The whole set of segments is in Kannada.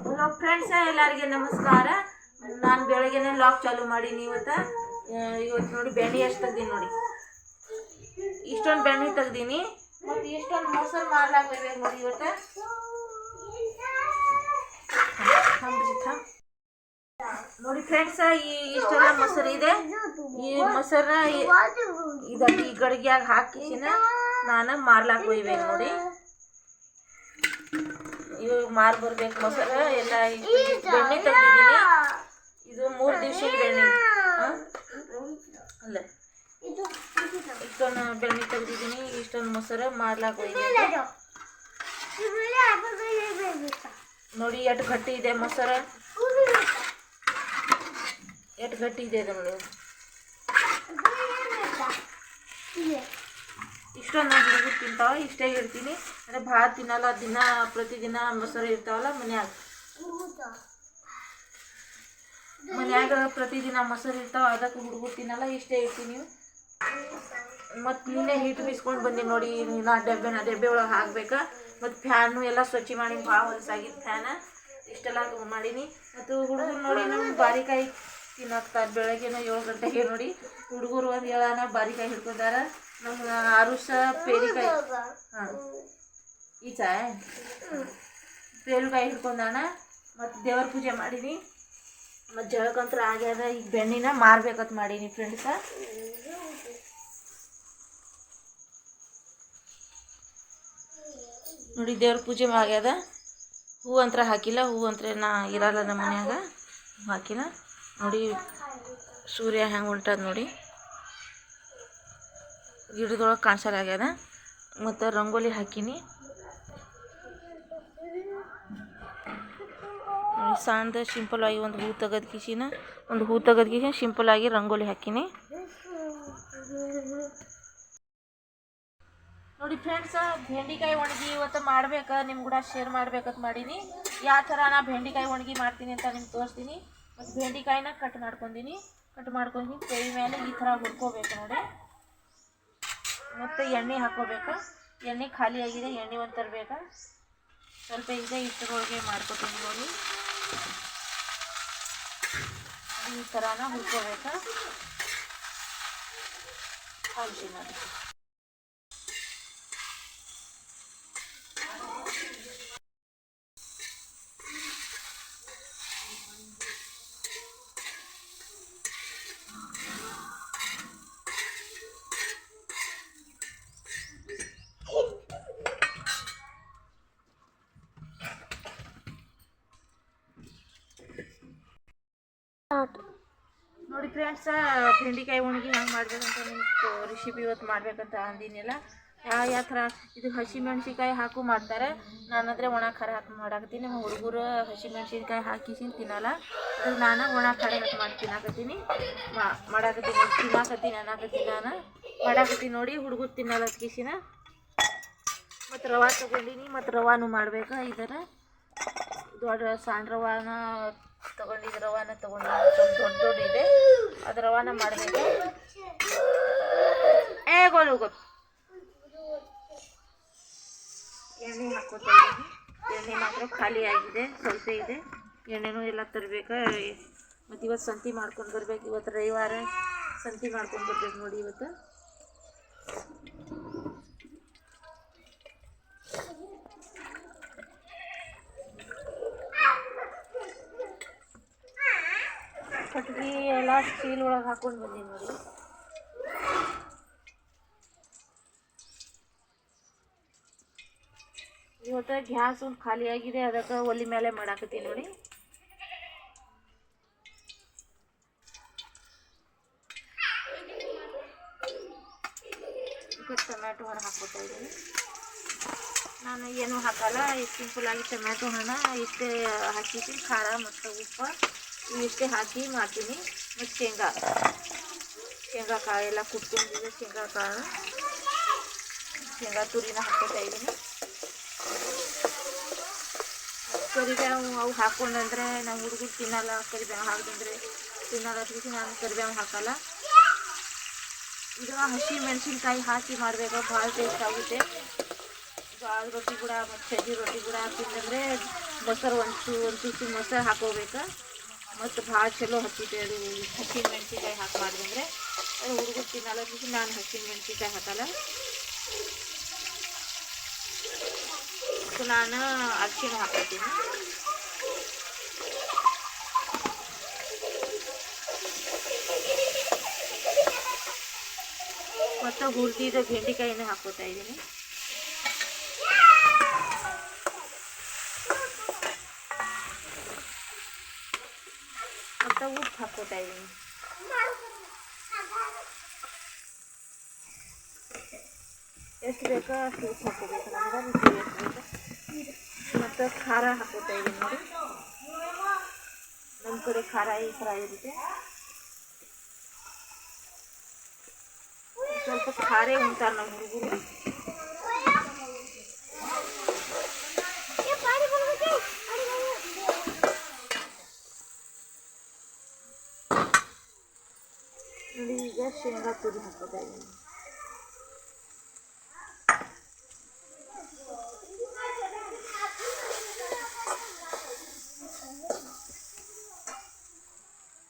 ಹಲೋ ಫ್ರೆಂಡ್ಸ್, ಎಲ್ಲರಿಗೆ ನಮಸ್ಕಾರ. ನಾನು ಬೆಳಗ್ಗೆನೆ ಲಾಕ್ ಚಾಲು ಮಾಡೀನಿ. ಇವತ್ತು ನೋಡಿ ಬೆಣ್ಣೆ ಎಷ್ಟು ತೆಗ್ದೀನಿ ನೋಡಿ. ಇಷ್ಟೊಂದು ಬೆಣ್ಣೆ ತೆಗ್ದೀನಿ ಮತ್ತು ಇಷ್ಟೊಂದು ಮೊಸರು ಮಾಡ್ಲಾಕ್ಬೇಕು ನೋಡಿ. ಇವತ್ತು ನೋಡಿ ಫ್ರೆಂಡ್ಸ್, ಇಷ್ಟೆಲ್ಲ ಮೊಸರು ಇದೆ. ಈ ಮೊಸರನ್ನ ಈ ಗಡಿಗೆಯಾಗ ಹಾಕಿಸಿನ ನಾನು ಮಾರ್ಲಾಕ್ ಒಯ್ಬೇಕು ನೋಡಿ. ಇವಾಗ ಮಾರು ಬರ್ಬೇಕು ಮೊಸರು ಎಲ್ಲ. ಬೆಣ್ಣೆ ತೆಗ್ದಿದ್ದೀನಿ. ಇದು 3 ದಿವಸದ ಬೆಣ್ಣೆ ಅಲ್ಲ. ಇಷ್ಟೊಂದು ಬೆಣ್ಣೆ ತೆಗ್ದಿದ್ದೀನಿ. ಇಷ್ಟೊಂದು ಮೊಸರು ಮಾರ್ಲಾಕ್ ಒಯ್ಬೇಕು ನೋಡಿ. ಎಷ್ಟು ಗಟ್ಟಿ ಇದೆ ಮೊಸರು, ಎಷ್ಟು ಗಟ್ಟಿ ಇದೆ ನೋಡಿ. ಇಷ್ಟೊಂದು ಹುಡುಗರು ತಿಂತಾವ. ಇಷ್ಟೇ ಇರ್ತೀನಿ ಅಂದರೆ ಭಾಳ ತಿನ್ನಲ್ಲ. ಪ್ರತಿದಿನ ಮೊಸರು ಇರ್ತಾವಲ್ಲ ಮನ್ಯಾಗ ಪ್ರತಿದಿನ ಮೊಸರು ಇರ್ತಾವ. ಅದಕ್ಕೆ ಹುಡುಗರು ತಿನ್ನಲ್ಲ. ಇಷ್ಟೇ ಇರ್ತೀನಿ. ಮತ್ತು ನಿನ್ನೆ ಹಿಟ್ಟು ಬೀಸ್ಕೊಂಡು ಬಂದೀನಿ ನೋಡಿ. ಡಬ್ಬೆ ಒಳಗೆ ಹಾಕ್ಬೇಕು. ಮತ್ತು ಫ್ಯಾನು ಎಲ್ಲ ಸ್ವಚ್ಛ ಮಾಡಿ ಭಾಳ ಹೊಲಸಾಗಿದ್ದು ಫ್ಯಾನ ಇಷ್ಟೆಲ್ಲ ಮಾಡೀನಿ. ಮತ್ತು ಹುಡುಗರು ನೋಡಿ ನಮ್ಗೆ ಬಾರಿಕಾಯಿ ತಿನ್ನಾಕ್ತಾರೆ. ಬೆಳಗ್ಗೆನ 7 ಗಂಟೆಗೆ ನೋಡಿ ಹುಡುಗರು ಒಂದು ಹೇಳೋಣ ಬಾರಿಕಾಯಿ ಹಿಡ್ಕೊಂಡಾರ. ನಮ್ಮ ಅರುಷ ಪೇರಿಕಾಯಿ ಈಚ ಪೇರುಕಾಯಿ ಹಿಡ್ಕೊಂಡಾನ. ಮತ್ತು ದೇವ್ರ ಪೂಜೆ ಮಾಡೀನಿ. ಮತ್ತು ಜಳಕಂತ್ರ ಆಗ್ಯದ. ಈಗ ಬೆಣ್ಣಿನ ಮಾರ್ಬೇಕಂತ ಮಾಡೀನಿ ಫ್ರೆಂಡ್ಸ. ನೋಡಿ ದೇವ್ರ ಪೂಜೆ ಆಗ್ಯದ. ಹೂ ಅಂತ್ರ ಹಾಕಿಲ್ಲ. ಹೂ ಅಂತ್ರ ನಾ ಇರಲ್ಲ ನಮ್ಮ ಮನ್ಯಾಗ, ಹಾಕಿಲ್ಲ ನೋಡಿ. ಸೂರ್ಯ ಹೆಂಗೆ ಹೊಂಟದ ನೋಡಿ. ಗಿಡದೊಳಗೆ ಕಾಣಿಸಲಾಗ್ಯದ. ಮತ್ತು ರಂಗೋಲಿ ಹಾಕೀನಿ ನೋಡಿ. ಸಣ್ಣದ ಸಿಂಪಲ್ ಆಗಿ ಒಂದು ಹೂ ತೆಗೆದು ಸಿಂಪಲ್ ಆಗಿ ರಂಗೋಲಿ ಹಾಕೀನಿ ನೋಡಿ. ಫ್ರೆಂಡ್ಸ್, ಬೆಂಡಿಕಾಯಿ ಒಣಗಿ ಇವತ್ತು ಮಾಡ್ಬೇಕು, ನಿಮ್ಮ ಕೂಡ ಶೇರ್ ಮಾಡ್ಬೇಕಂತ ಮಾಡೀನಿ. ಯಾವ ಥರ ನಾ ಬೆಂಡಿಕಾಯಿ ಒಣಗಿ ಮಾಡ್ತೀನಿ ಅಂತ ನಿಮ್ಗೆ ತೋರಿಸ್ತೀನಿ. ಮತ್ತು ಬೆಂಡಿಕಾಯಿನ ಕಟ್ ಮಾಡ್ಕೊಂಡು ಕೈ ಮೇಲೆ ಈ ಥರ ಹುರ್ಕೋಬೇಕು ನೋಡಿ. ಮತ್ತು ಎಣ್ಣೆ ಹಾಕ್ಕೋಬೇಕು. ಎಣ್ಣೆ ಖಾಲಿ ಆಗಿದೆ. ಎಣ್ಣೆ ಒಂದು ತರಬೇಕು. ಸ್ವಲ್ಪ ಇದೆ, ಇಷ್ಟರೊಳಗೆ ಮಾಡ್ಕೊತೀನಿ ನೋಡಿ. ಈ ಥರನ ಹುರ್ಕೋಬೇಕು. ಹಾಕಿ ನೋಡಿ. ನೋಡಿ ಫ್ರೆಂಡ್ಸ, ಬೆಂಡಿಕಾಯಿ ಒಣಗಿ ಹೆಂಗೆ ಮಾಡ್ಬೇಕಂತ ನಿಮ್ಗೆ ರೆಸಿಪಿ ಇವತ್ತು ಮಾಡ್ಬೇಕಂತ ಅಂದಿನಿಲ್ಲ. ಯಾವ ಥರ ಇದು ಹಸಿಮೆಣ್ಸಿನ್ಕಾಯಿ ಹಾಕು ಮಾಡ್ತಾರೆ. ನಾನಂದರೆ ಒಣ ಖಾರ ಹಾಕಿ ಮಾಡಾಕತ್ತೀನಿ. ನಮ್ಮ ಹುಡುಗರು ಹಸಿಮೆಣ್ಸಿನ್ಕಾಯಿ ಹಾಕಿಸಿ ತಿನ್ನಲ್ಲ. ಅದು ನಾನು ಒಣ ಖಾರ ಹಾಕಿ ಮಾಡಿ ತಿನ್ನಾಕತ್ತೀನಿ ಮಾಡಾಕತ್ತೀನಿ ನೋಡಿ. ಹುಡುಗರು ತಿನ್ನಲ್ಲ ಕಿಸಿನ. ಮತ್ತು ರವೆ ತೊಗೊಂಡಿನಿ. ಮತ್ತು ರವಾನು ಮಾಡ್ಬೇಕು. ಇದರ ಸಣ್ಣ ರವಾನ ತೊಗೊಂಡಿದ್ದು. ಸ್ವಲ್ಪ ದೊಡ್ಡ ಇದೆ. ಅದು ರವಾನ ಮಾಡಬೇಕು. ಎಣ್ಣೆ ಹಾಕೋತಾ ಇದ್ದೀನಿ. ಎಣ್ಣೆ ಮಾತ್ರ ಖಾಲಿ ಆಗಿದೆ, ಸ್ವಲ್ಪ ಇದೆ. ಎಣ್ಣೆನೂ ಎಲ್ಲ ತರಬೇಕು. ಮತ್ತು ಇವತ್ತು ಸಂತಿ ಮಾಡ್ಕೊಂಡು ಬರ್ಬೇಕು. ಇವತ್ತು ರವಿವಾರ ಸಂತಿ ಮಾಡ್ಕೊಂಡು ಬರ್ಬೇಕು ನೋಡಿ. ಇವತ್ತು ಕಟ್ಗಿ ಎಲ್ಲ ಸ್ಟೀಲ್ ಒಳಗೆ ಹಾಕೊಂಡು ಬಂದೀನಿ ನೋಡಿ. ಇವತ್ತು ಗ್ಯಾಸ್ ಒಂದು ಖಾಲಿ ಆಗಿದೆ. ಅದಕ್ಕೆ ಒಲೆ ಮೇಲೆ ಮಾಡಾಕತ್ತೀನಿ ನೋಡಿ. ಟೊಮ್ಯಾಟೊ ಹಣ್ಣು ಹಾಕ್ಕೊತಾ ಇದ್ದೀನಿ. ನಾನು ಏನೂ ಹಾಕಲ್ಲ. ಸಿಂಪಲ್ಲಾಗಿ ಟೊಮ್ಯಾಟೊ ಹಣ್ಣು ಇಷ್ಟೇ ಹಾಕಿದ್ದೀನಿ. ಖಾರ ಮತ್ತು ಉಪ್ಪು ಇಷ್ಟೇ ಹಾಕಿ ಮಾಡ್ತೀನಿ. ಮತ್ತು ಶೇಂಗಾ ಕಾಳು ಎಲ್ಲ ಕುಟ್ಕೊಂಡಿದ್ದೆ. ಶೇಂಗಾ ತುರಿನ ಹಾಕ್ಕೊತಾ ಇದ್ದೀನಿ. ಕರಿಬೇವು ಅವು ಹಾಕ್ಕೊಂಡ್ರೆ ನಾವು ಹುಡುಗರು ತಿನ್ನಲ್ಲ. ಕರಿಬೇವು ಹಾಕಿದ್ರೆ ತಿನ್ನಲ್ಲ. ಅದಕ್ಕೆ ನಾನು ಕರಿಬೇವು ಹಾಕಲ್ಲ. ಇದನ್ನು ಹಸಿ ಮೆಣಸಿನ್ಕಾಯಿ ಹಾಕಿ ಮಾಡಬೇಕು. ಭಾಳ ಟೇಸ್ಟ್ ಆಗುತ್ತೆ. ಜೋಳದ ರೊಟ್ಟಿ ಕೂಡ ಮತ್ತು ಸಜ್ಜಿ ರೊಟ್ಟಿ ಕೂಡ ತಿಂದರೆ ಮೊಸರು ಒಂದು ತುಸು ಮೊಸರು ಹಾಕೋಬೇಕು. ಮತ್ತು ಭಾಳ ಚಲೋ ಹತ್ತೈತೆ ಅದು. ಹಸಿನ ಮೆಣಸಿನ್ಕಾಯಿ ಹಾಕಿ ಮಾಡಿದ್ರೆ ಅದು ಹುಡುಗರು ತಿನ್ನಲ್ಲ ಬಿಸಿ, ನಾನು ಹಸಿನ ಮೆಣಸಿನ್ಕಾಯಿ ಹಾಕಲ್ಲ. ನಾನು ಅರಿಶಿಣ ಹಾಕೋತೀನಿ. ಮತ್ತು ಹುರಿದಿದ್ದ ಬೆಂಡೆಕಾಯಿನ ಹಾಕೋತಾ ಇದ್ದೀನಿ. ಮತ್ತು ಉಪ್ಪು ಹಾಕೋತಾ ಇದ್ದೀನಿ. ಎಷ್ಟು ಬೇಕೋ ಅಷ್ಟು ಉಪ್ಪು ಹಾಕೋಬೇಕು ನಮ್ಗೆ, ರುಚಿ ಎಷ್ಟು ಬೇಕು. ಮತ್ತು ಖಾರ ಹಾಕೋತಾ ಇದ್ದೀನಿ ನೋಡಿ. ನಮ್ಮ ಕಡೆ ಖಾರ ಈ ಥರ ಇರುತ್ತೆ. ಸ್ವಲ್ಪ ಖಾರ ಉಂಟಾರೆ ನಮ್ಮ ಹುಡುಗರು. ನೋಡಿ ಈಗ ಶೇಂಗಾ ತುರಿ ಹಾಕೋತಾ ಇದ್ದೀನಿ.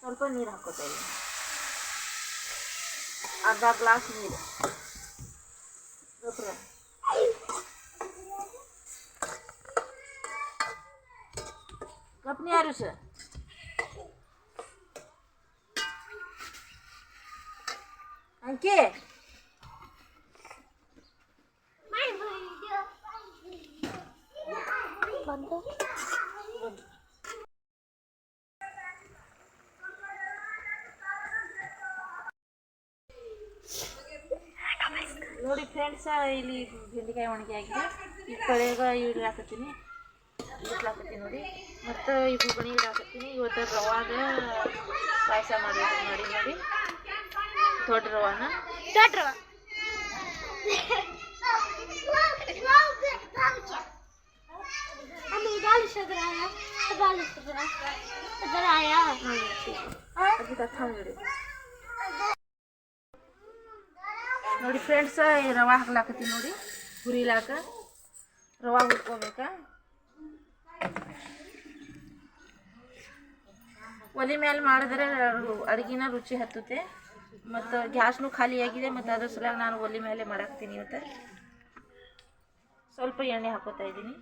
ಸ್ವಲ್ಪ ನೀರು ಹಾಕೋತಾ ಇದ್ದೀನಿ, ಅರ್ಧ ಗ್ಲಾಸ್ ನೀರು. ಗೊಬ್ಬರ ಕಪ್ನಿ ಯಾರು ಸರ್? ಅಂಕಿ ನೋಡಿ ಫ್ರೆಂಡ್ಸ್, ಇಲ್ಲಿ ಬೆಂಡೆಕಾಯಿ ಒಣಗಿ ಆಗಿದೆ. ಈ ಕಡೆಗೆ ಈರುಳ್ಳಿ ಹಾಕತ್ತೀನಿ ನೋಡಿ. ಮತ್ತು ಈ ಬುಗಣಿ ಹಾಕತ್ತೀನಿ. ಇವತ್ತು ರವಾದ ಪಾಯಸ ಮಾಡಬೇಕು ನೋಡಿ. ದೊಡ್ಡ ರವಾನ ನೋಡಿ ಫ್ರೆಂಡ್ಸ್, ರವಾ ಹಾಕ್ಲಾಕತ್ತೀನಿ ನೋಡಿ. ಹುರಿಲಾಕ ರವಾ ಹುರ್ಕೋಬೇಕಾ. ಒಲೆ ಮೇಲೆ ಮಾಡಿದ್ರೆ ಅಡುಗೆನ ರುಚಿ ಹತ್ತುತ್ತೆ. ಮತ್ತು ಗ್ಯಾಸ್ನೂ ಖಾಲಿ ಆಗಿದೆ. ಮತ್ತು ಅದ್ರ ಸಲುವಾಗಿ ನಾನು ಒಲೆ ಮೇಲೆ ಮಾಡಾಕ್ತೀನಿ. ಇವತ್ತು ಸ್ವಲ್ಪ ಎಣ್ಣೆ ಹಾಕೋತಾ ಇದ್ದೀನಿ.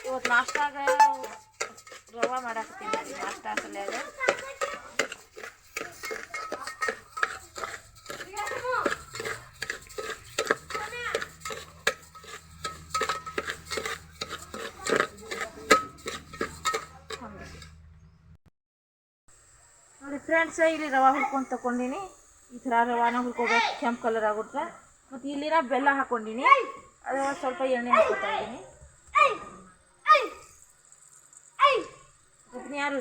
ಇವತ್ತು ನಾಷ್ಟಾಗ ರವಾ ಮಾಡಾಕತ್ತೀನಿ. ನಾಷ್ಟಾ ಸಲ್ಯಾಗ ನೋಡಿ ಫ್ರೆಂಡ್ಸ್, ಇಲ್ಲಿ ರವಾ ಹುರ್ಕೊಂಡು ತಗೊಂಡಿನಿ. ಈ ಥರ ರವಾನ ಹುರ್ಕೋಬೇಕು, ಕೆಂಪು ಕಲರ್ ಆಗುತ್ತೆ. ಮತ್ತು ಇಲ್ಲಿನ ಬೆಲ್ಲ ಹಾಕ್ಕೊಂಡಿನಿ. ಅದು ಸ್ವಲ್ಪ ಎಣ್ಣೆ ಹಾಕೋತಾ ಇದ್ದೀನಿ. ಯಾರು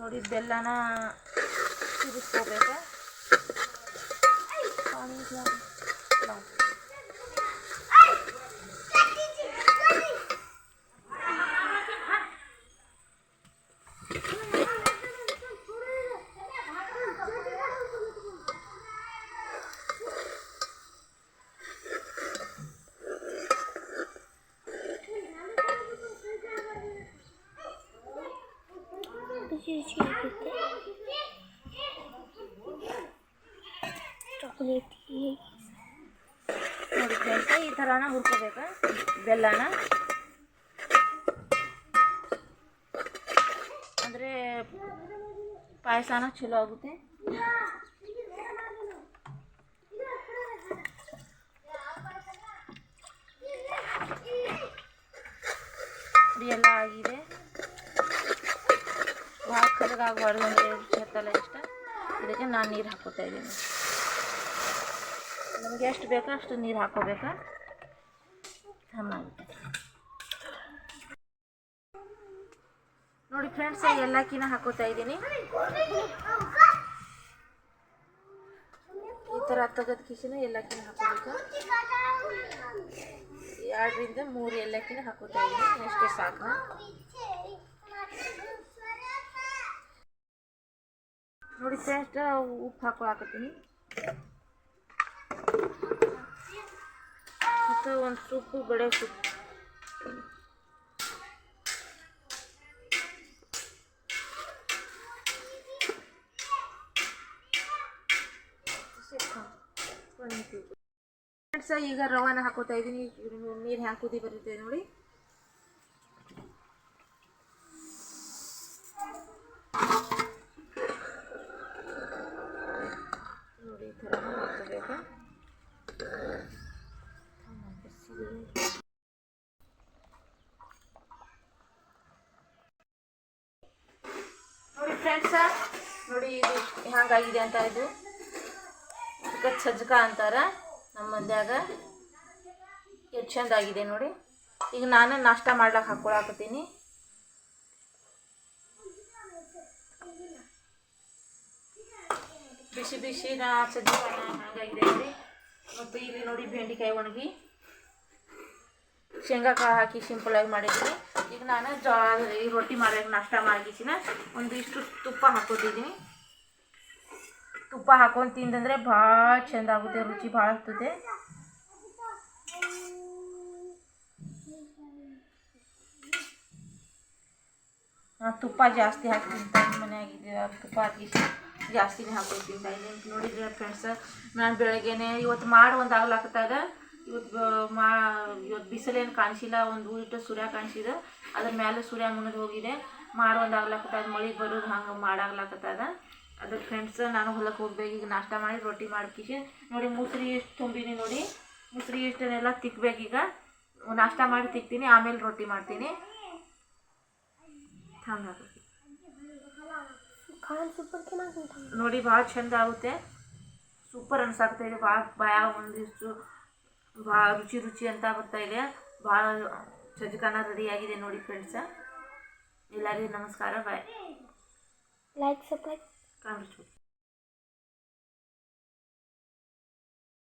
ನೋಡಿ ಬೆಲ್ಲನ ತಿರುಗಿಸ್ಕೋಬೇಕು. ಚಾಕ್ಲೇಟ್ ನೋಡಿ ಫ್ರೆಂಡ್ಸ್, ಈ ಥರನ ಹುರ್ಕೋಬೇಕು ಬೆಲ್ಲನ. ಅಂದರೆ ಪಾಯಸನ ಚಲೋ ಆಗುತ್ತೆ. ಎಲ್ಲ ಆಗಿದೆ. ಭಾಳ ಕರಗಾಗಬಾರ್ದು, ಅಂದರೆ ರುಚಿ ಇಷ್ಟ. ಇದಕ್ಕೆ ನಾನು ನೀರು ಹಾಕೋತಾ ಇದ್ದೀನಿ. ನಮಗೆ ಎಷ್ಟು ಬೇಕೋ ಅಷ್ಟು ನೀರು ಹಾಕೋಬೇಕಾ. ಚೆನ್ನಾಗುತ್ತೆ ನೋಡಿ ಫ್ರೆಂಡ್ಸ್, ಎಲ್ಲಕ್ಕಿನ ಹಾಕೋತಾ ಇದ್ದೀನಿ. ಈ ಥರ ತೆಗೆದ ಕಿಸಿನ ಎಲ್ಲಕ್ಕಿನ ಹಾಕೋಬೇಕು. 2ರಿಂದ 3 ಏಲಕ್ಕಿನ ಹಾಕೋತಾ ಇದ್ದೀನಿ. ಅಷ್ಟೇ ಸಾಕು. ನೋಡಿ ಫ್ರೆಂಡ್ಸ್, ಉಪ್ಪು ಹಾಕೊಳಕತ್ತೀನಿ ಮತ್ತು ಒಂದು ಸೊಪ್ಪು ಗಡೆ ಸೊಪ್ಪು. ಫ್ರೆಂಡ್ಸ್, ಈಗ ರವಾನ ಹಾಕೋತಾ ಇದ್ದೀನಿ. ನೀರು ಹ್ಯಾಂಗೆ ಕುದಿ ಬರುತ್ತೆ ನೋಡಿ. ನೋಡಿ ಈ ಥರ ಹಾಕೋಬೇಕು. ನೋಡಿ ಫ್ರೆಂಡ್ಸ, ನೋಡಿ ಇದು ಹ್ಯಾಂಗಾಗಿದೆ ಅಂತ. ಇದು ಇದಕ್ಕೆ ಸಜ್ಜಕ ಅಂತಾರ ನಮ್ಮ ಮಂದ್ಯಾಗ. ಎಷ್ಟು ಚಂದ ಆಗಿದೆ ನೋಡಿ. ಈಗ ನಾನು ನಾಷ್ಟ ಮಾಡ್ಲಿಕ್ಕೆ ಹಾಕೊಳಕತ್ತೀನಿ. ಬಿಸಿ ಬಿಸಿ ಸಜ್ಜಕ ಹ್ಯಾಂಗಾಗಿದೆ ನೋಡಿ. ಮತ್ತು ಇಲ್ಲಿ ನೋಡಿ ಬೆಂಡೆಕಾಯಿ ಒಣಗಿ ಶೇಂಗಾ ಕಾಳು ಹಾಕಿ ಸಿಂಪಲಾಗಿ ಮಾಡಿದ್ದೀನಿ. ಈಗ ನಾನು ಈ ರೊಟ್ಟಿ ಮಾಡೋಕೆ ನಾಷ್ಟ ಮಾಡಿಸಿನ ಒಂದಿಷ್ಟು ತುಪ್ಪ ಹಾಕೋತಿದ್ದೀನಿ. ತುಪ್ಪ ಹಾಕೊಂಡು ತಿಂದಂದರೆ ಭಾಳ ಚಂದ ಆಗುತ್ತೆ, ರುಚಿ ಭಾಳ ಆಗ್ತದೆ. ನಾನು ತುಪ್ಪ ಜಾಸ್ತಿ ಹಾಕಿ ತಿಂತೀನಿ ಮನೆಯಾಗಿದೆ. ತುಪ್ಪ ಹಾಕಿ ಜಾಸ್ತಿನೇ ಹಾಕಿ ತಿಂತಾ ಇದ್ದೀನಿ. ನೋಡಿದ್ರೆ ಫ್ರೆಂಡ್ಸ್, ನಾನು ಬೆಳಗ್ಗೆನೆ ಇವತ್ತು ಮಾಡಿ ಒಂದು ಆಗ್ಲಾಕತ್ತದ. ಇವತ್ತು ಬಿಸಿಲೇನು ಕಾಣಿಸಿಲ್ಲ. ಒಂದು ಊಟ ಸೂರ್ಯ ಕಾಣಿಸಿದ, ಅದ್ರ ಮೇಲೆ ಸೂರ್ಯ ಮುನ್ನದು ಹೋಗಿದೆ. ಮಾಡಿ ಒಂದು ಆಗ್ಲಾಕತ್ತದ, ಮಳೆ ಬರೋದು ಹಂಗೆ ಮಾಡಾಗ್ಲಾಕತ್ತದ. ಅದಕ್ಕೆ ಫ್ರೆಂಡ್ಸ್, ನಾನು ಹೊಲಕ್ಕೆ ಹೋಗ್ಬೇಕು. ಈಗ ನಾಷ್ಟ ಮಾಡಿ ರೊಟ್ಟಿ ಮಾಡ್ಕಿಸಿ ನೋಡಿ ಮುಸ್ರಿ ಎಷ್ಟು ತುಂಬಿನಿ ನೋಡಿ. ಮುಸ್ರಿ ಇಷ್ಟನ್ನೆಲ್ಲ ತಿಕ್ಬೇಕೀಗ. ನಾಷ್ಟ ಮಾಡಿ ತಿಕ್ತೀನಿ, ಆಮೇಲೆ ರೊಟ್ಟಿ ಮಾಡ್ತೀನಿ. ನೋಡಿ ಭಾಳ ಚಂದ ಆಗುತ್ತೆ, ಸೂಪರ್ ಅನ್ಸಾಗ್ತಾ ಇದೆ. ಭಾಳ ಬಾಯಾಗ ಒಂದಿಷ್ಟು ಭಾಳ ರುಚಿ ರುಚಿ ಅಂತ ಬರ್ತಾ ಇದೆ. ಭಾಳ ಸಜ್ಜಕನ ರೆಡಿಯಾಗಿದೆ ನೋಡಿ ಫ್ರೆಂಡ್ಸ. ಎಲ್ಲರಿಗೂ ನಮಸ್ಕಾರ, ಬಾಯ್. Like subscribe.